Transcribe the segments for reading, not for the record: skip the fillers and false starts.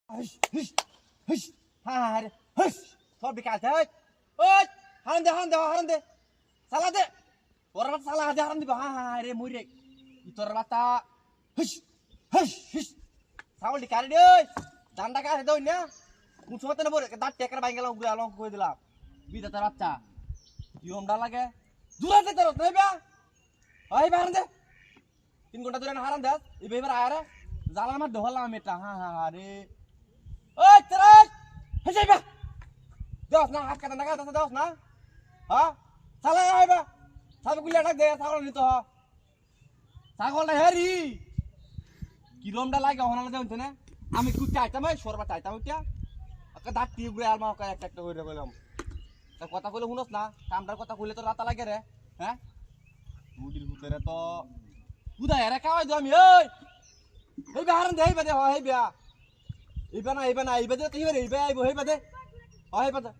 Hai, kau bikin aja. Oi, haram deh. Salah deh. Orang salah aja haram di bawah. Hai, murid. Itu orang mata. Saul dikari deh. Danda kasih dong ya. Musuh mata nebor. Kita teker bangga long gue dilam. Bida terbaca. Diom dah lagi. Dua terus, nih Hai, haram deh. Tin gonta turan haram deh. Ibu berayar. Zalamat dohal meta. Hari. Oi, terus. Hei, bah. Dos na hat kata naga dos na. Ha? Salah hai ba. Sabe kuliah nak deh sagol ni to ha. Sagol na heri. Kilomda lagi ohana la jauh na. Ami ku চাইতাম এই সরবা চাইতাম এটা আকা দাঁতি গুড়ে আলমা কা একটা কইরা কইলাম তা কথা কইলে শুনস না কামটার কথা কইলে তো রাতা লাগে রে হ্যাঁ মুদির ভিতরে তো বুদা এরা কাওয়াই দো আমি এই বাহারন দেই বাদে হয় বিয়া এইবা না এইবা দে তুই রে এইবা আইবো হেই বাদে হয় বাদে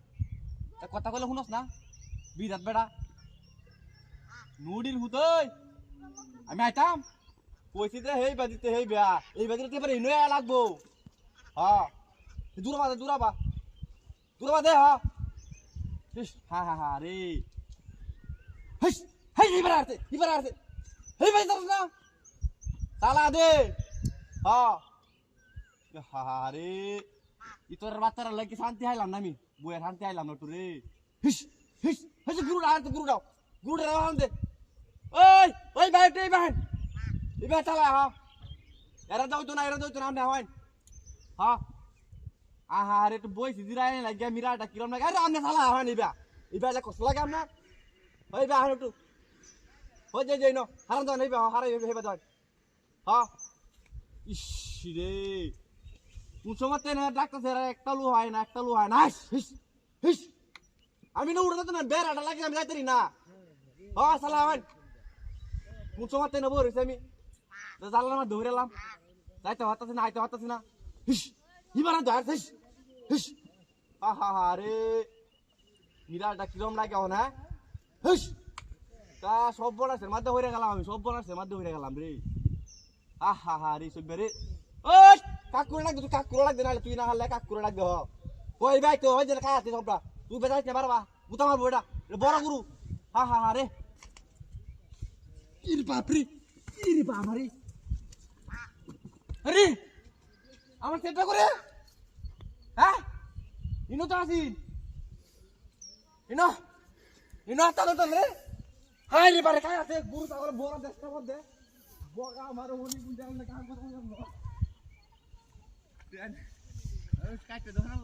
তা কথা কইলে শুনস না বিরাট বেড়া নুডির হুতই আমি আইতাম কইছি যে হেই বাদিতে হেই বিয়া এই বাদিতে এবারে ইনয়া লাগবো হ্যাঁ দূরবা দে হ্যাঁ হ্যাঁ রে হেই হেই এবারে আরতে হেই বাদি তোর না তালা দে হ্যাঁ রে ইতর বাচ্চার লাগি শান্তি আইলাম না আমি বইয়ের শান্তি আইলাম না তোরে হিস গুরু দাও দে ওই ভাই ইবা চালা হ্যাঁ এরা দাও তো না আমরা হয় হ্যাঁ আরে তো বইছি জিরাই লাগিয়া মিরাটা কিরম লাগে আরে আমনে চালা হয় ইবা যা কষ্ট লাগে আমনা ওই বা হারু তো হই যাই ন হারাম দাও নাই বা হারাই হেবা দাও হ্যাঁ ইস রে মুসমতে না ডাক্তার স্যার একটা লু হয় না হিস আমি না উড়তে না বেড়াটা লাগে আমি যাইতারি না হ্যাঁ চালা হয় মুসমতে না বরিস আমি জানলাম না দৌড়ালাম যাইতে হতাছে না হিস ইবারা দাঁড় হিস রে মিরাটা কিরম লাগে না হিস তা সব বলাসের মধ্যে হইরে গেলাম আমি রে রে সব রে ওই কাকুর লাগবে না তুই না হারলে কাকুর লাগবে ওই ভাই তো ওই যে খাইতে সবটা তুই বেজাইতে পারবা বুতা মারবো এটা বড় গুরু রে ইরে বাপরে আরে আমার চেষ্টা করে হ্যাঁ ইনো তো আসিন ইনো তো রে হাই রে বারে কাই আছে গুরু তাহলে বড় চেষ্টা কর দে বগা আমার হলি গুল জান না কাম করতে না দেন কাটতে দোনা